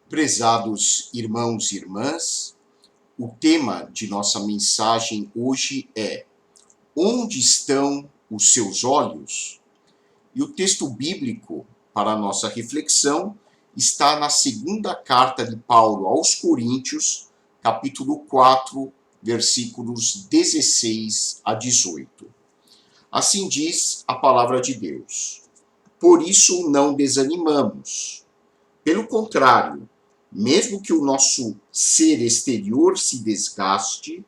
Prezados irmãos e irmãs, o tema de nossa mensagem hoje é: onde estão os seus olhos? E o texto bíblico para a nossa reflexão está na segunda carta de Paulo aos Coríntios, capítulo 4, versículos 16 a 18. Assim diz a palavra de Deus: por isso não desanimamos. Pelo contrário, mesmo que o nosso ser exterior se desgaste,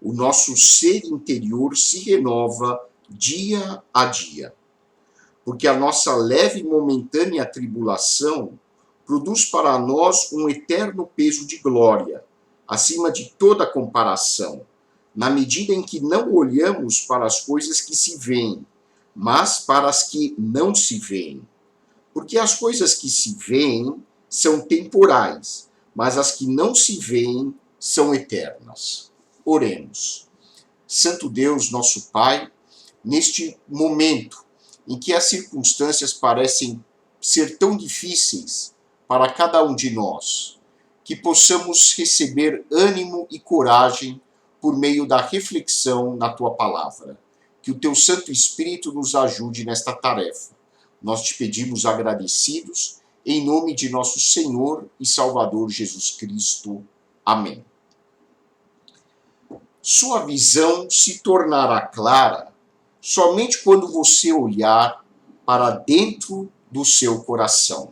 o nosso ser interior se renova dia a dia. Porque a nossa leve e momentânea tribulação produz para nós um eterno peso de glória, acima de toda comparação, na medida em que não olhamos para as coisas que se veem, mas para as que não se veem. Porque as coisas que se veem são temporais, mas as que não se veem são eternas. Oremos. Santo Deus, nosso Pai, neste momento em que as circunstâncias parecem ser tão difíceis para cada um de nós, que possamos receber ânimo e coragem por meio da reflexão na Tua Palavra. Que o Teu Santo Espírito nos ajude nesta tarefa. Nós te pedimos agradecidos, em nome de nosso Senhor e Salvador Jesus Cristo. Amém. Sua visão se tornará clara somente quando você olhar para dentro do seu coração.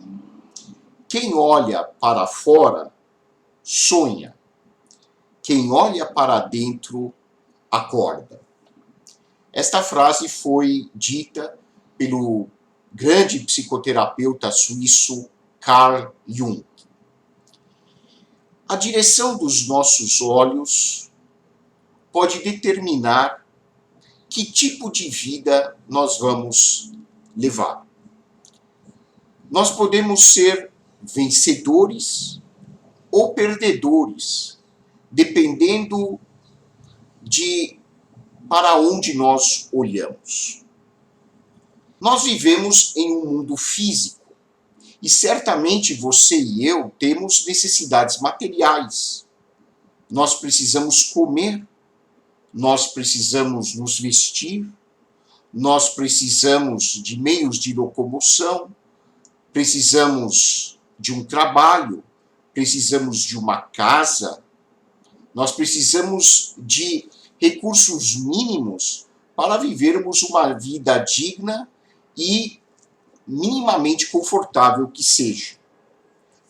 Quem olha para fora, sonha. Quem olha para dentro, acorda. Esta frase foi dita pelo grande psicoterapeuta suíço Carl Jung. A direção dos nossos olhos pode determinar que tipo de vida nós vamos levar. Nós podemos ser vencedores ou perdedores, dependendo de para onde nós olhamos. Nós vivemos em um mundo físico e certamente você e eu temos necessidades materiais. Nós precisamos comer, nós precisamos nos vestir, nós precisamos de meios de locomoção, precisamos de um trabalho, precisamos de uma casa, nós precisamos de recursos mínimos para vivermos uma vida digna e minimamente confortável que seja.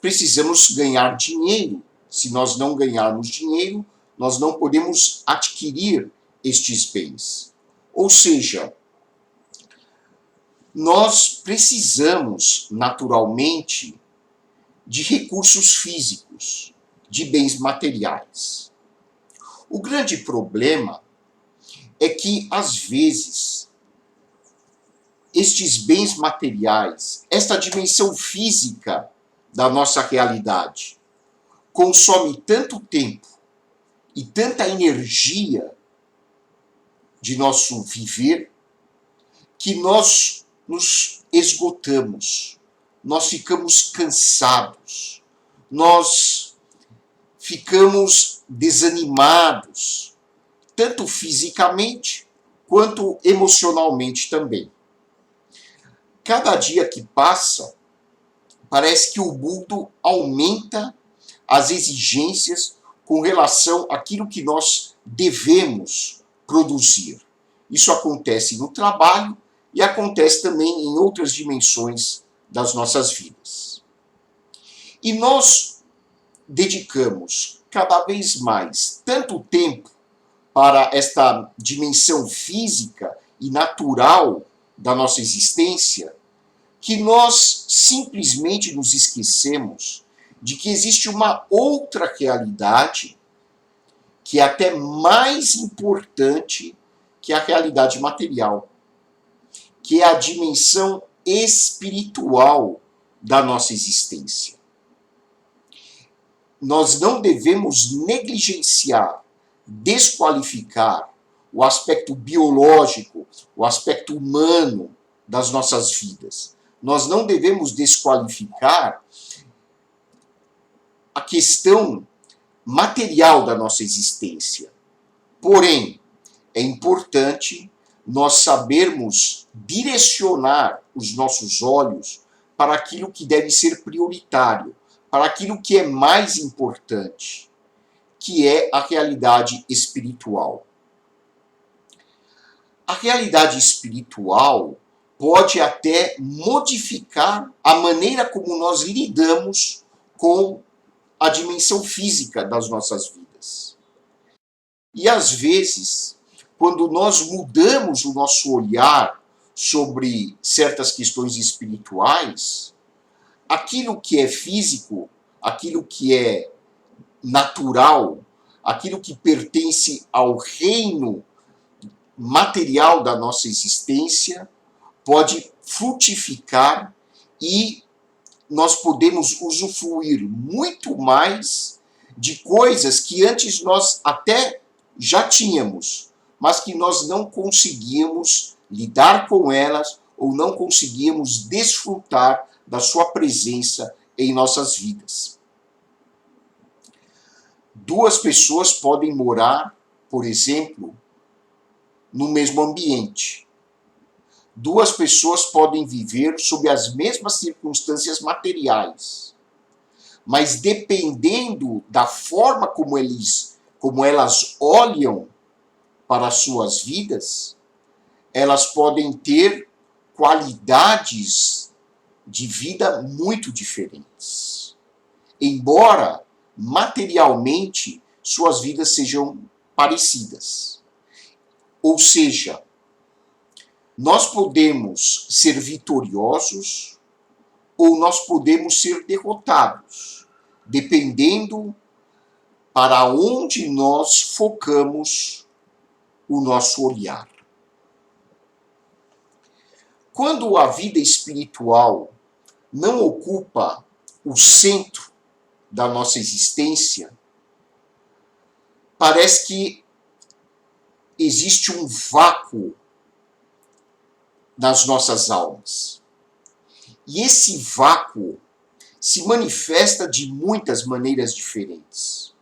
Precisamos ganhar dinheiro. Se nós não ganharmos dinheiro, nós não podemos adquirir estes bens. Ou seja, nós precisamos naturalmente de recursos físicos, de bens materiais. O grande problema é que, às vezes, estes bens materiais, esta dimensão física da nossa realidade, consome tanto tempo e tanta energia de nosso viver, que nós nos esgotamos, nós ficamos cansados, nós ficamos desanimados, tanto fisicamente quanto emocionalmente também. Cada dia que passa, parece que o mundo aumenta as exigências com relação àquilo que nós devemos produzir. Isso acontece no trabalho e acontece também em outras dimensões das nossas vidas. E nós dedicamos cada vez mais tanto tempo para esta dimensão física e natural da nossa existência, que nós simplesmente nos esquecemos de que existe uma outra realidade que é até mais importante que a realidade material, que é a dimensão espiritual da nossa existência. Nós não devemos negligenciar, desqualificar o aspecto biológico, o aspecto humano das nossas vidas. Nós não devemos desqualificar a questão material da nossa existência. Porém, é importante nós sabermos direcionar os nossos olhos para aquilo que deve ser prioritário, para aquilo que é mais importante, que é a realidade espiritual. A realidade espiritual pode até modificar a maneira como nós lidamos com a dimensão física das nossas vidas. E às vezes, quando nós mudamos o nosso olhar sobre certas questões espirituais, aquilo que é físico, aquilo que é natural, aquilo que pertence ao reino material da nossa existência, pode frutificar e nós podemos usufruir muito mais de coisas que antes nós até já tínhamos, mas que nós não conseguíamos lidar com elas ou não conseguíamos desfrutar da sua presença em nossas vidas. Duas pessoas podem morar, por exemplo, no mesmo ambiente. Duas pessoas podem viver sob as mesmas circunstâncias materiais, mas dependendo da forma como elas olham para as suas vidas, elas podem ter qualidades de vida muito diferentes. Embora materialmente suas vidas sejam parecidas. Ou seja, nós podemos ser vitoriosos ou nós podemos ser derrotados, dependendo para onde nós focamos o nosso olhar. Quando a vida espiritual não ocupa o centro da nossa existência, parece que existe um vácuo nas nossas almas. E esse vácuo se manifesta de muitas maneiras diferentes.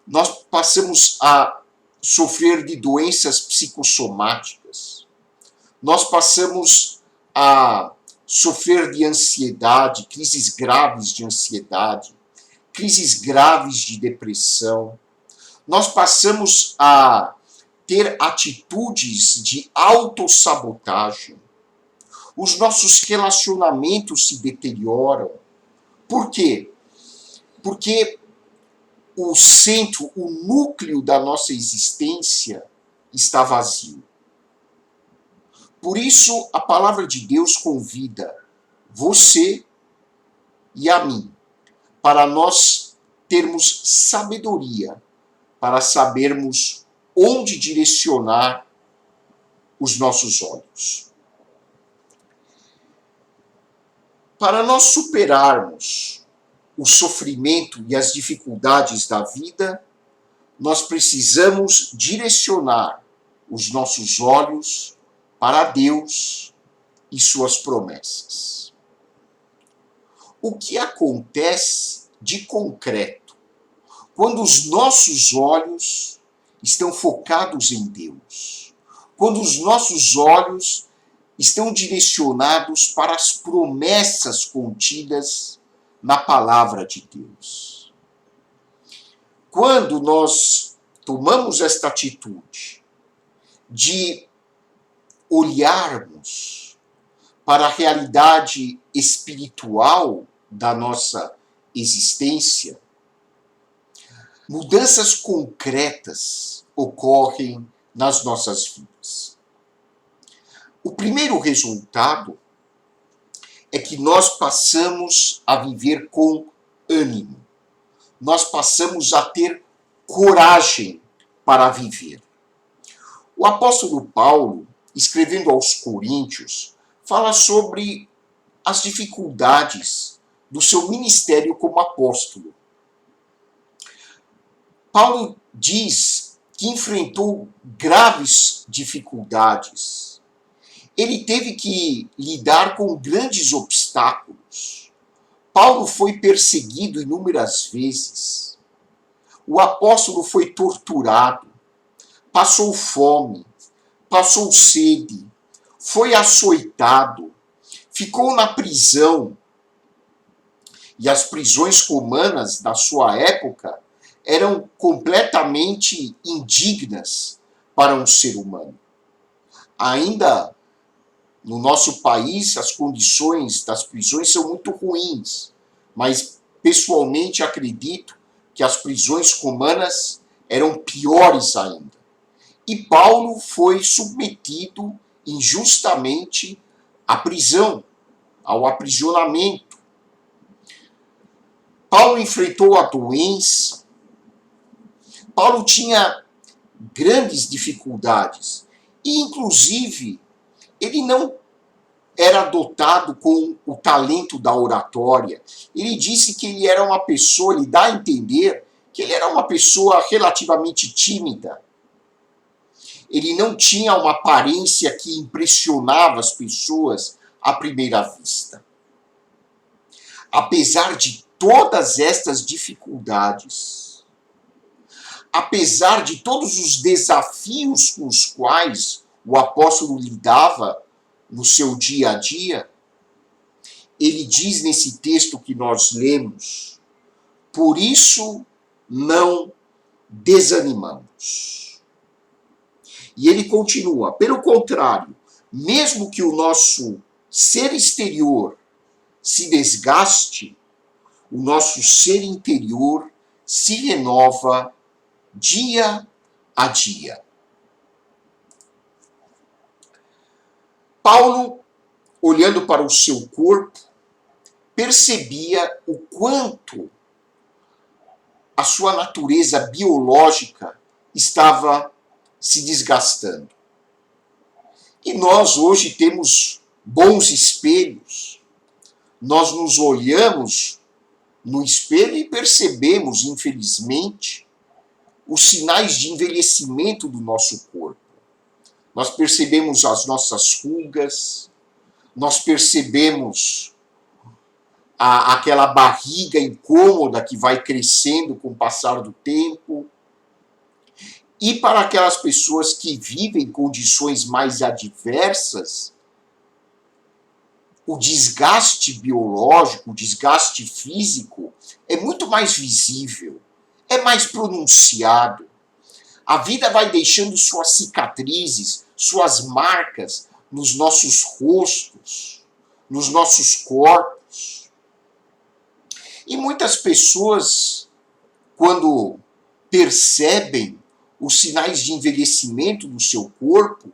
Nós passamos a sofrer de doenças psicossomáticas. Nós passamos a sofrer de ansiedade, crises graves de ansiedade, crises graves de depressão. Nós passamos a ter atitudes de autossabotagem. Os nossos relacionamentos se deterioram. Por quê? Porque o centro, o núcleo da nossa existência está vazio. Por isso, a palavra de Deus convida você e a mim para nós termos sabedoria, para sabermos onde direcionar os nossos olhos. Para nós superarmos o sofrimento e as dificuldades da vida, nós precisamos direcionar os nossos olhos para Deus e suas promessas. O que acontece de concreto quando os nossos olhos estão focados em Deus? Quando os nossos olhos estão direcionados para as promessas contidas na palavra de Deus? Quando nós tomamos esta atitude de olharmos para a realidade espiritual da nossa existência, mudanças concretas ocorrem nas nossas vidas. O primeiro resultado é que nós passamos a viver com ânimo. Nós passamos a ter coragem para viver. O apóstolo Paulo, escrevendo aos Coríntios, fala sobre as dificuldades do seu ministério como apóstolo. Paulo diz que enfrentou graves dificuldades. Ele teve que lidar com grandes obstáculos Paulo foi perseguido inúmeras vezes. O apóstolo foi torturado, passou fome, passou sede, foi açoitado, ficou na prisão. E as prisões romanas da sua época eram completamente indignas para um ser humano. Ainda no nosso país, as condições das prisões são muito ruins, mas pessoalmente acredito que as prisões romanas eram piores ainda. E Paulo foi submetido injustamente à prisão, ao aprisionamento. Paulo enfrentou a doença. Paulo tinha grandes dificuldades. E, inclusive, ele não era dotado com o talento da oratória. Ele disse que ele era uma pessoa, ele dá a entender que ele era uma pessoa relativamente tímida. Ele não tinha uma aparência que impressionava as pessoas à primeira vista. Apesar de todas estas dificuldades, apesar de todos os desafios com os quais o apóstolo lidava no seu dia a dia, ele diz nesse texto que nós lemos: por isso não desanimamos. E ele continua: pelo contrário, mesmo que o nosso ser exterior se desgaste, o nosso ser interior se renova dia a dia. Paulo, olhando para o seu corpo, percebia o quanto a sua natureza biológica estava se desgastando. E nós hoje temos bons espelhos. Nós nos olhamos no espelho e percebemos, infelizmente, os sinais de envelhecimento do nosso corpo. Nós percebemos as nossas rugas, nós percebemos aquela barriga incômoda que vai crescendo com o passar do tempo. E para aquelas pessoas que vivem condições mais adversas, o desgaste biológico, o desgaste físico é muito mais visível, é mais pronunciado. A vida vai deixando suas cicatrizes, suas marcas nos nossos rostos, nos nossos corpos. E muitas pessoas, quando percebem os sinais de envelhecimento do seu corpo,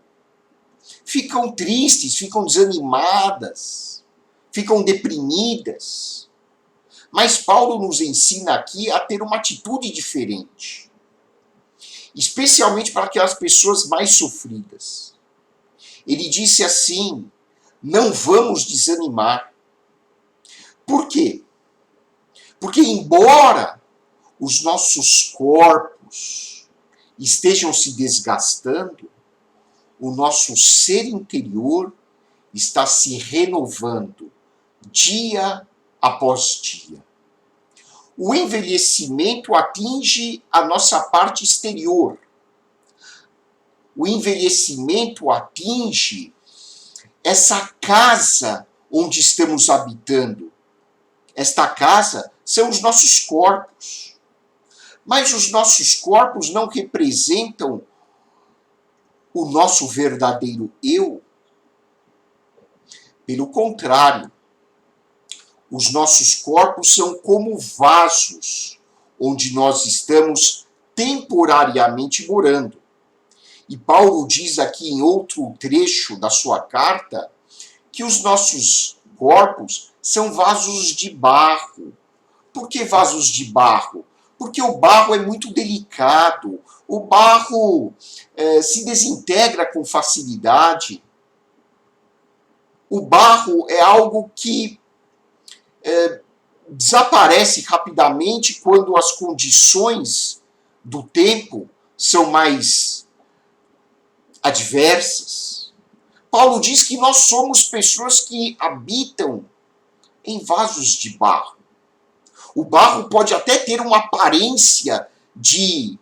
ficam tristes, ficam desanimadas, ficam deprimidas. Mas Paulo nos ensina aqui a ter uma atitude diferente, especialmente para aquelas pessoas mais sofridas. Ele disse assim: não vamos desanimar. Por quê? Porque embora os nossos corpos estejam se desgastando, o nosso ser interior está se renovando dia após dia. O envelhecimento atinge a nossa parte exterior. O envelhecimento atinge essa casa onde estamos habitando. Esta casa são os nossos corpos. Mas os nossos corpos não representam o nosso verdadeiro eu. Pelo contrário, os nossos corpos são como vasos onde nós estamos temporariamente morando. E Paulo diz aqui em outro trecho da sua carta que os nossos corpos são vasos de barro. Por que vasos de barro? Porque o barro é muito delicado, o barro se desintegra com facilidade. O barro é algo que desaparece rapidamente quando as condições do tempo são mais adversas. Paulo diz que nós somos pessoas que habitam em vasos de barro. O barro pode até ter uma aparência de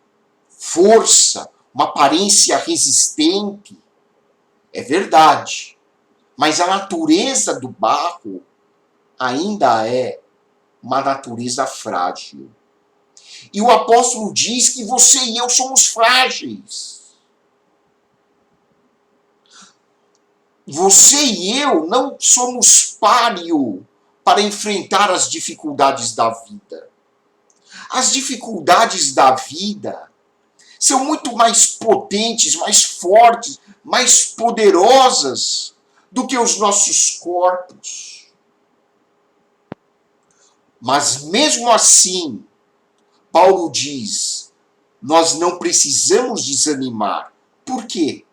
força, uma aparência resistente. É verdade. Mas a natureza do barro ainda é uma natureza frágil. E o apóstolo diz que você e eu somos frágeis. Você e eu não somos páreo para enfrentar as dificuldades da vida. As dificuldades da vida são muito mais potentes, mais fortes, mais poderosas do que os nossos corpos. Mas mesmo assim, Paulo diz, nós não precisamos desanimar. Por quê?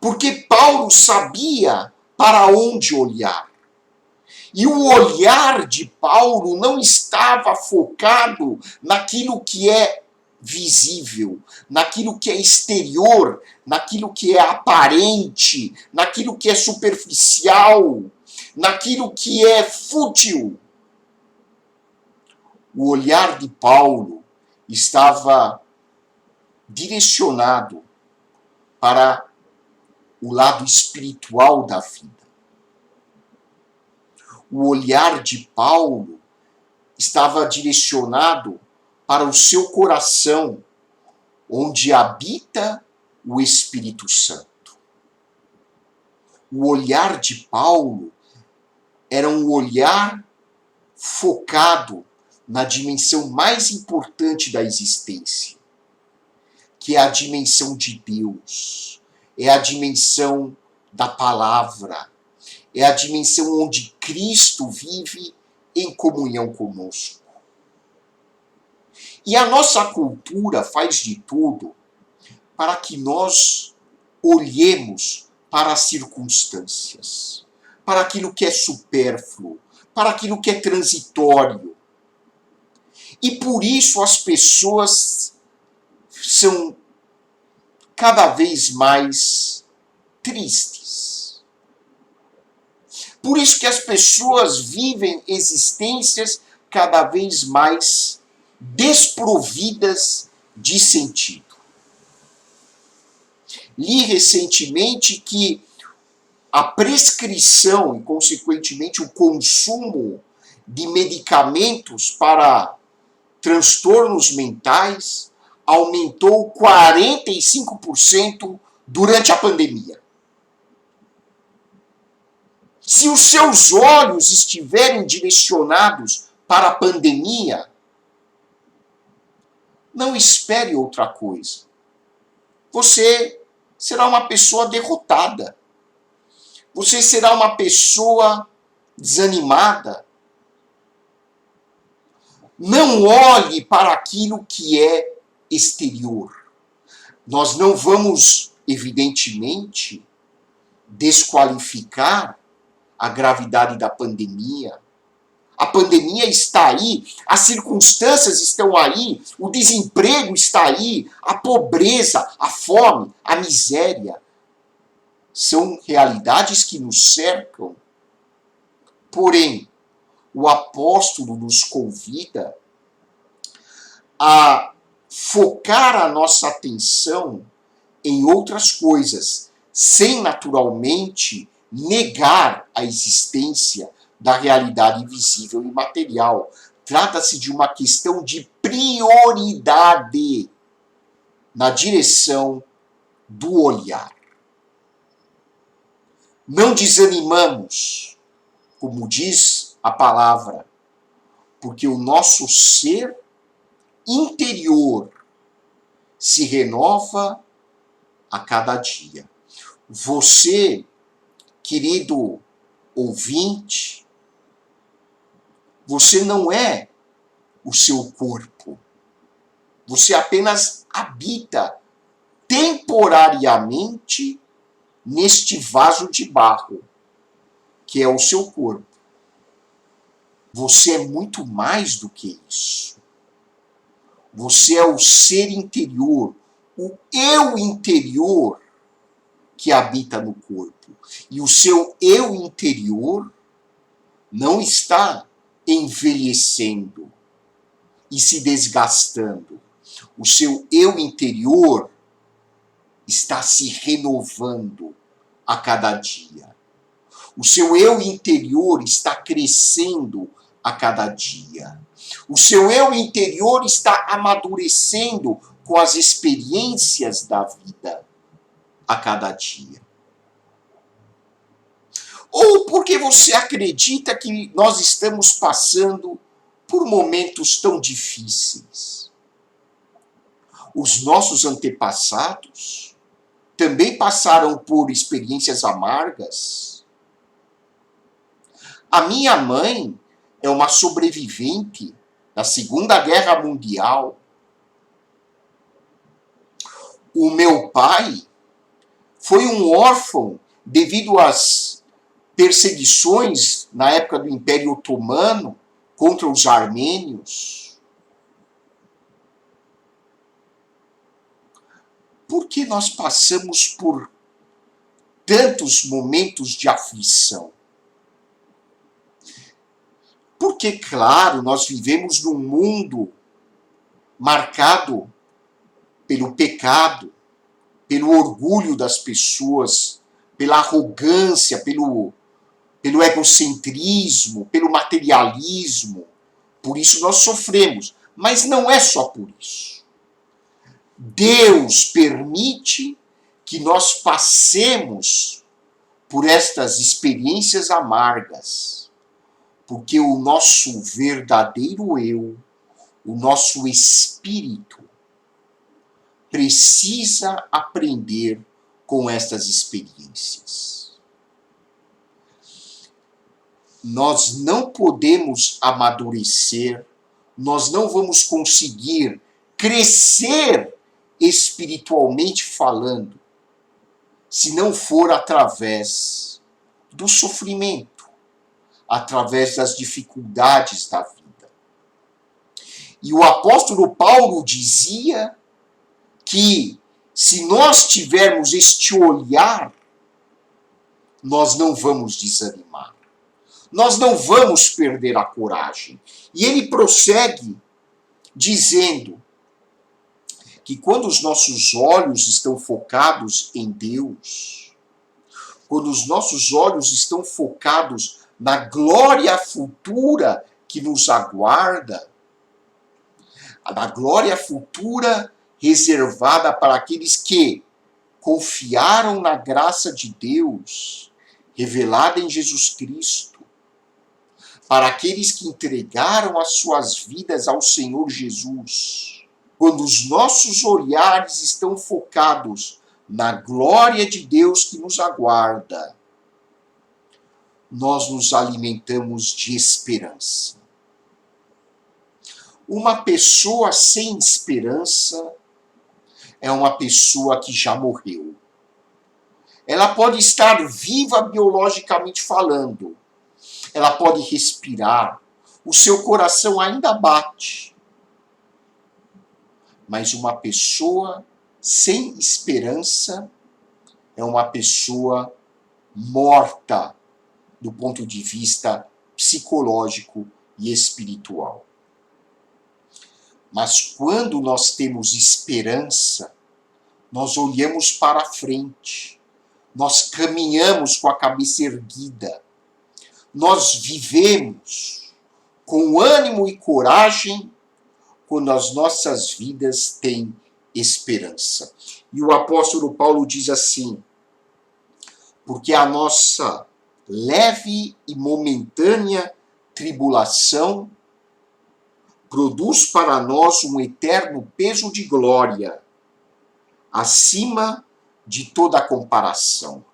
Porque Paulo sabia para onde olhar. E o olhar de Paulo não estava focado naquilo que é visível, naquilo que é exterior, naquilo que é aparente, naquilo que é superficial, naquilo que é fútil. O olhar de Paulo estava direcionado para o lado espiritual da vida. O olhar de Paulo estava direcionado para o seu coração, onde habita o Espírito Santo. O olhar de Paulo era um olhar focado na dimensão mais importante da existência, que é a dimensão de Deus, é a dimensão da palavra, é a dimensão onde Cristo vive em comunhão conosco. E a nossa cultura faz de tudo para que nós olhemos para as circunstâncias, para aquilo que é supérfluo, para aquilo que é transitório. E por isso as pessoas são cada vez mais tristes. Por isso que as pessoas vivem existências cada vez mais desprovidas de sentido. Li recentemente que a prescrição e, consequentemente, o consumo de medicamentos para transtornos mentais aumentou 45% durante a pandemia. Se os seus olhos estiverem direcionados para a pandemia, não espere outra coisa. Você será uma pessoa derrotada. Você será uma pessoa desanimada. Não olhe para aquilo que é exterior. Nós não vamos, evidentemente, desqualificar a gravidade da pandemia. A pandemia está aí, as circunstâncias estão aí, o desemprego está aí, a pobreza, a fome, a miséria. São realidades que nos cercam. Porém, o apóstolo nos convida a focar a nossa atenção em outras coisas, sem naturalmente negar a existência da realidade visível e material. Trata-se de uma questão de prioridade na direção do olhar. Não desanimamos, como diz a palavra, porque o nosso ser interior se renova a cada dia. Você, querido ouvinte, você não é o seu corpo. Você apenas habita temporariamente neste vaso de barro, que é o seu corpo. Você é muito mais do que isso. Você é o ser interior, o eu interior que habita no corpo. E o seu eu interior não está envelhecendo e se desgastando. O seu eu interior está se renovando a cada dia. O seu eu interior está crescendo a cada dia. O seu eu interior está amadurecendo com as experiências da vida a cada dia. Ou porque você acredita que nós estamos passando por momentos tão difíceis. Os nossos antepassados também passaram por experiências amargas. A minha mãe é uma sobrevivente da Segunda Guerra Mundial. O meu pai foi um órfão devido às perseguições na época do Império Otomano contra os armênios. Por que nós passamos por tantos momentos de aflição? Porque, claro, nós vivemos num mundo marcado pelo pecado, pelo orgulho das pessoas, pela arrogância, pelo egocentrismo, pelo materialismo. Por isso nós sofremos. Mas não é só por isso. Deus permite que nós passemos por estas experiências amargas, porque o nosso verdadeiro eu, o nosso espírito, precisa aprender com estas experiências. Nós não podemos amadurecer, nós não vamos conseguir crescer espiritualmente falando, se não for através do sofrimento, através das dificuldades da vida. E o apóstolo Paulo dizia que se nós tivermos este olhar, nós não vamos desanimar. Nós não vamos perder a coragem. E ele prossegue dizendo que quando os nossos olhos estão focados em Deus, quando os nossos olhos estão focados na glória futura que nos aguarda, na glória futura reservada para aqueles que confiaram na graça de Deus, revelada em Jesus Cristo, para aqueles que entregaram as suas vidas ao Senhor Jesus. Quando os nossos olhares estão focados na glória de Deus que nos aguarda, nós nos alimentamos de esperança. Uma pessoa sem esperança é uma pessoa que já morreu. Ela pode estar viva biologicamente falando, ela pode respirar, o seu coração ainda bate. Mas uma pessoa sem esperança é uma pessoa morta do ponto de vista psicológico e espiritual. Mas quando nós temos esperança, nós olhamos para frente, nós caminhamos com a cabeça erguida, nós vivemos com ânimo e coragem quando as nossas vidas têm esperança. E o apóstolo Paulo diz assim: porque a nossa leve e momentânea tribulação produz para nós um eterno peso de glória, acima de toda comparação.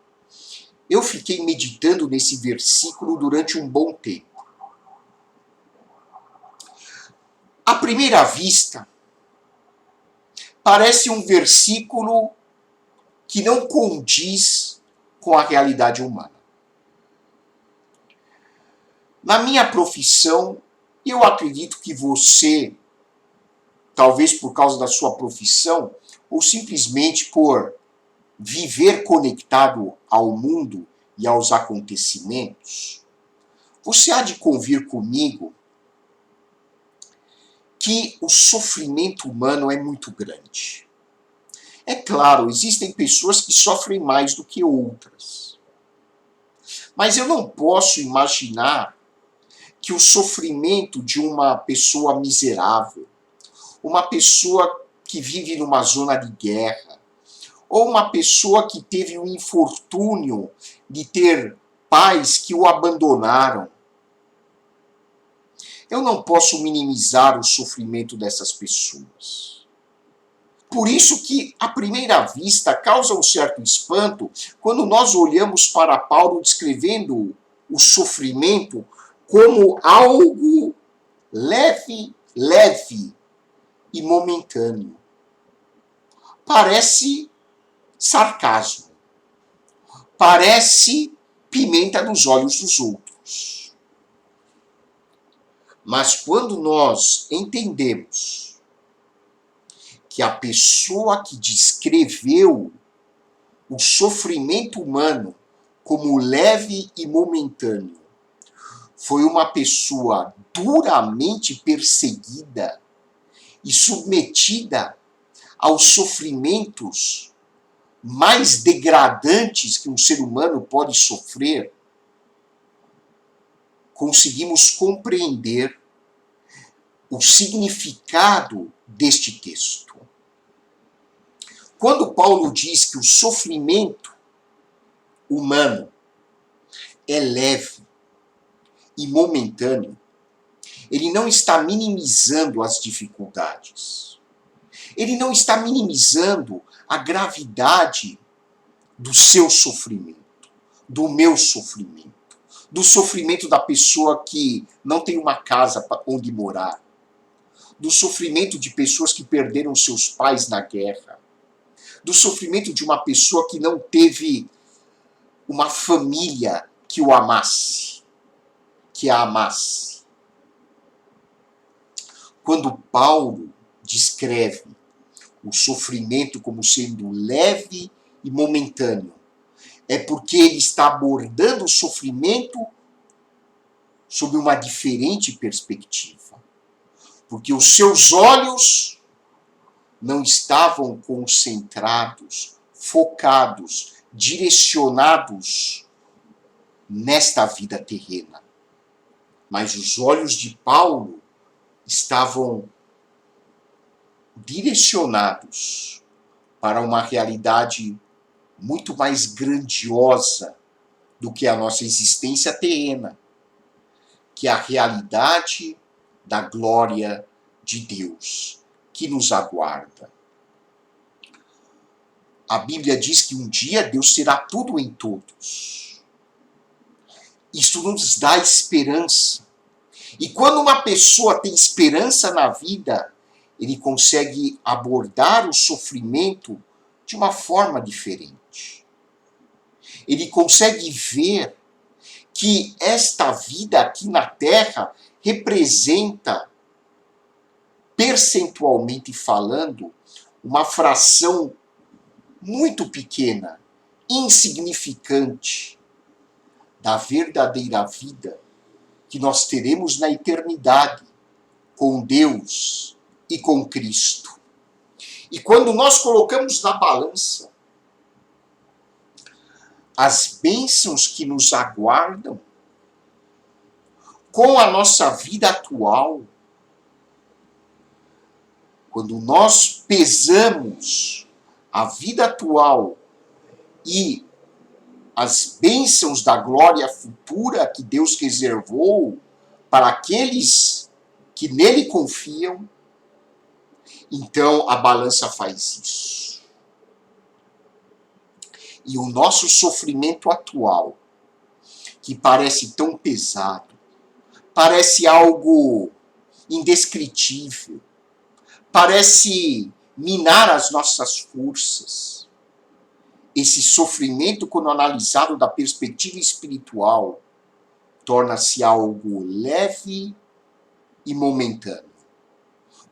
Eu fiquei meditando nesse versículo durante um bom tempo. À primeira vista, parece um versículo que não condiz com a realidade humana. Na minha profissão, eu acredito que você, talvez por causa da sua profissão, ou simplesmente por viver conectado ao mundo e aos acontecimentos, Você há de convir comigo que o sofrimento humano é muito grande. É claro, existem pessoas que sofrem mais do que outras. Mas eu não posso imaginar que o sofrimento de uma pessoa miserável, uma pessoa que vive numa zona de guerra, ou uma pessoa que teve o infortúnio de ter pais que o abandonaram, eu não posso minimizar o sofrimento dessas pessoas. Por isso que, à primeira vista, causa um certo espanto quando nós olhamos para Paulo descrevendo o sofrimento como algo leve e momentâneo. Parece sarcasmo. Parece pimenta nos olhos dos outros. Mas quando nós entendemos que a pessoa que descreveu o sofrimento humano como leve e momentâneo foi uma pessoa duramente perseguida e submetida aos sofrimentos mais degradantes que um ser humano pode sofrer, conseguimos compreender o significado deste texto. Quando Paulo diz que o sofrimento humano é leve e momentâneo, ele não está minimizando as dificuldades. Ele não está minimizando a gravidade do seu sofrimento, do meu sofrimento, do sofrimento da pessoa que não tem uma casa onde morar, do sofrimento de pessoas que perderam seus pais na guerra, do sofrimento de uma pessoa que não teve uma família que o amasse, que a amasse. Quando Paulo descreve o sofrimento como sendo leve e momentâneo, é porque ele está abordando o sofrimento sob uma diferente perspectiva. Porque os seus olhos não estavam concentrados, focados, direcionados nesta vida terrena. Mas os olhos de Paulo estavam direcionados para uma realidade muito mais grandiosa do que a nossa existência terrena, que é a realidade da glória de Deus que nos aguarda. A Bíblia diz que um dia Deus será tudo em todos. Isso nos dá esperança. E quando uma pessoa tem esperança na vida, ele consegue abordar o sofrimento de uma forma diferente. Ele consegue ver que esta vida aqui na Terra representa, percentualmente falando, uma fração muito pequena, insignificante, da verdadeira vida que nós teremos na eternidade, com Deus e com Cristo. E quando nós colocamos na balança as bênçãos que nos aguardam com a nossa vida atual, quando nós pesamos a vida atual e as bênçãos da glória futura que Deus reservou para aqueles que nele confiam, então a balança faz isso. E o nosso sofrimento atual, que parece tão pesado, parece algo indescritível, parece minar as nossas forças. Esse sofrimento, quando analisado da perspectiva espiritual, torna-se algo leve e momentâneo.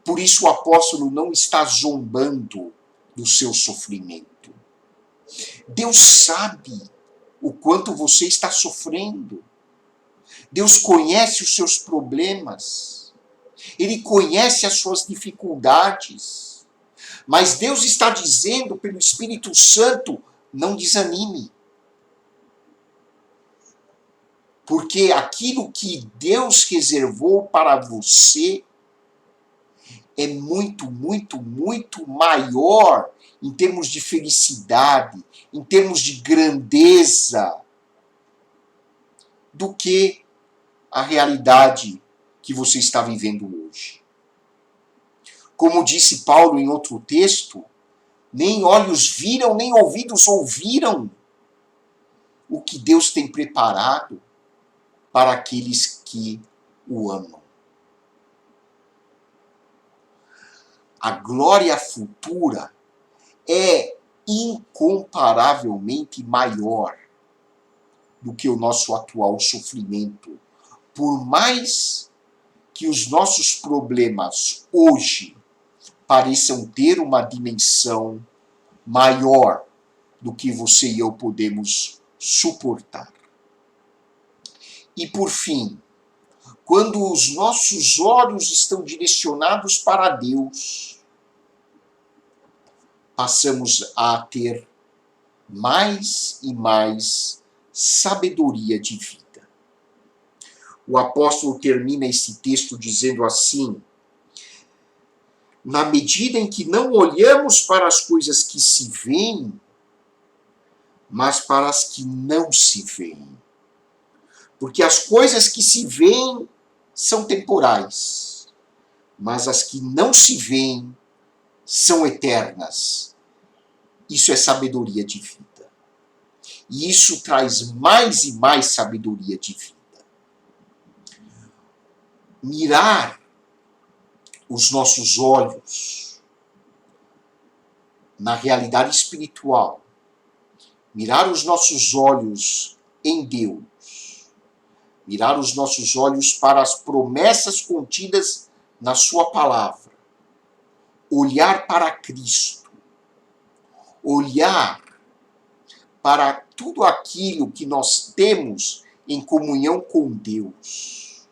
Por isso o apóstolo não está zombando do seu sofrimento. Deus sabe o quanto você está sofrendo. Deus conhece os seus problemas. Ele conhece as suas dificuldades. Mas Deus está dizendo pelo Espírito Santo, não desanime. Porque aquilo que Deus reservou para você é muito, muito, muito maior em termos de felicidade, em termos de grandeza, do que a realidade que você está vivendo hoje. Como disse Paulo em outro texto, nem olhos viram, nem ouvidos ouviram o que Deus tem preparado para aqueles que o amam. A glória futura é incomparavelmente maior do que o nosso atual sofrimento. Por mais que os nossos problemas hoje pareçam ter uma dimensão maior do que você e eu podemos suportar. E por fim, quando os nossos olhos estão direcionados para Deus, passamos a ter mais e mais sabedoria de vida. O apóstolo termina esse texto dizendo assim: na medida em que não olhamos para as coisas que se veem, mas para as que não se veem. Porque as coisas que se veem são temporais, mas as que não se veem são eternas. Isso é sabedoria de vida. E isso traz mais e mais sabedoria de vida. Mirar os nossos olhos na realidade espiritual, mirar os nossos olhos em Deus, mirar os nossos olhos para as promessas contidas na sua palavra, olhar para Cristo, olhar para tudo aquilo que nós temos em comunhão com Deus,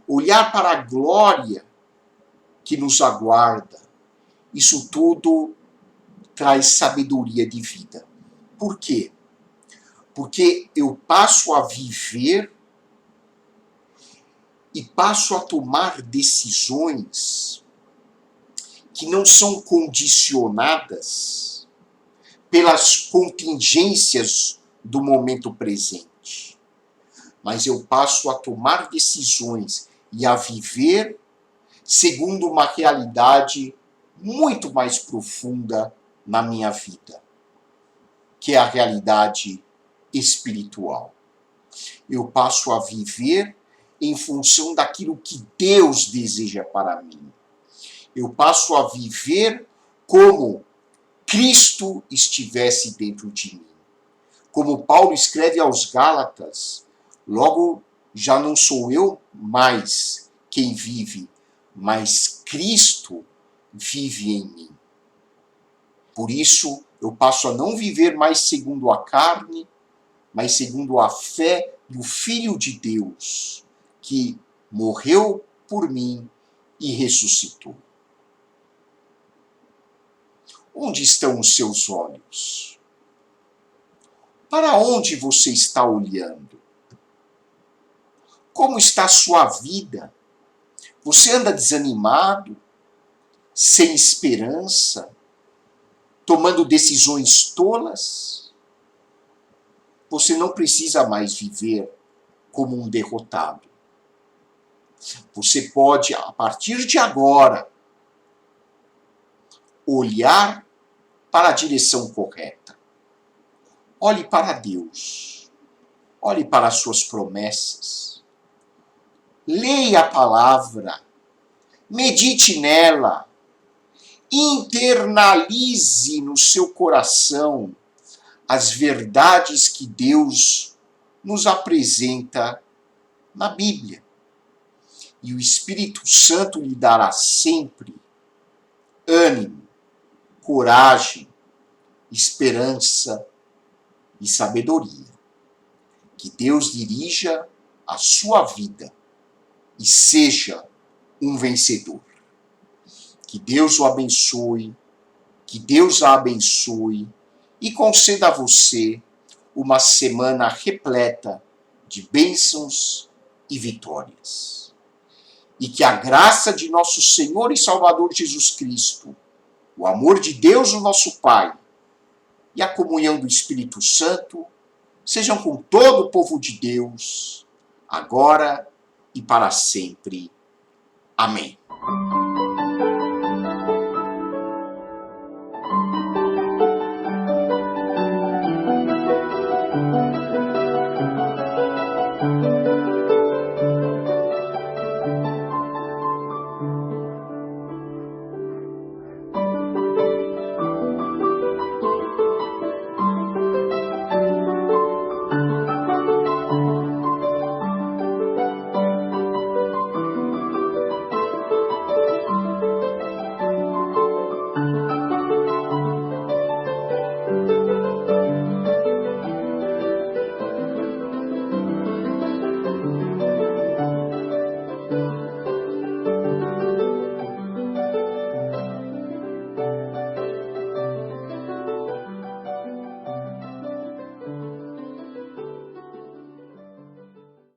olhar para a glória que nos aguarda. Isso tudo traz sabedoria de vida. Por quê? Porque eu passo a viver e passo a tomar decisões que não são condicionadas pelas contingências do momento presente. Mas eu passo a tomar decisões e a viver segundo uma realidade muito mais profunda na minha vida, que é a realidade espiritual. Eu passo a viver em função daquilo que Deus deseja para mim. Eu passo a viver como Cristo estivesse dentro de mim. Como Paulo escreve aos Gálatas, logo já não sou eu mais quem vive, mas Cristo vive em mim. Por isso, eu passo a não viver mais segundo a carne, mas segundo a fé do Filho de Deus, que morreu por mim e ressuscitou. Onde estão os seus olhos? Para onde você está olhando? Como está a sua vida? Você anda desanimado, sem esperança, tomando decisões tolas? Você não precisa mais viver como um derrotado. Você pode, a partir de agora, olhar para a direção correta. Olhe para Deus. Olhe para as suas promessas. Leia a palavra. Medite nela. Internalize no seu coração as verdades que Deus nos apresenta na Bíblia. E o Espírito Santo lhe dará sempre ânimo, coragem, esperança e sabedoria. Que Deus dirija a sua vida e seja um vencedor. Que Deus o abençoe, que Deus a abençoe e conceda a você uma semana repleta de bênçãos e vitórias. E que a graça de nosso Senhor e Salvador Jesus Cristo, o amor de Deus, o nosso Pai, e a comunhão do Espírito Santo sejam com todo o povo de Deus, agora e para sempre. Amém.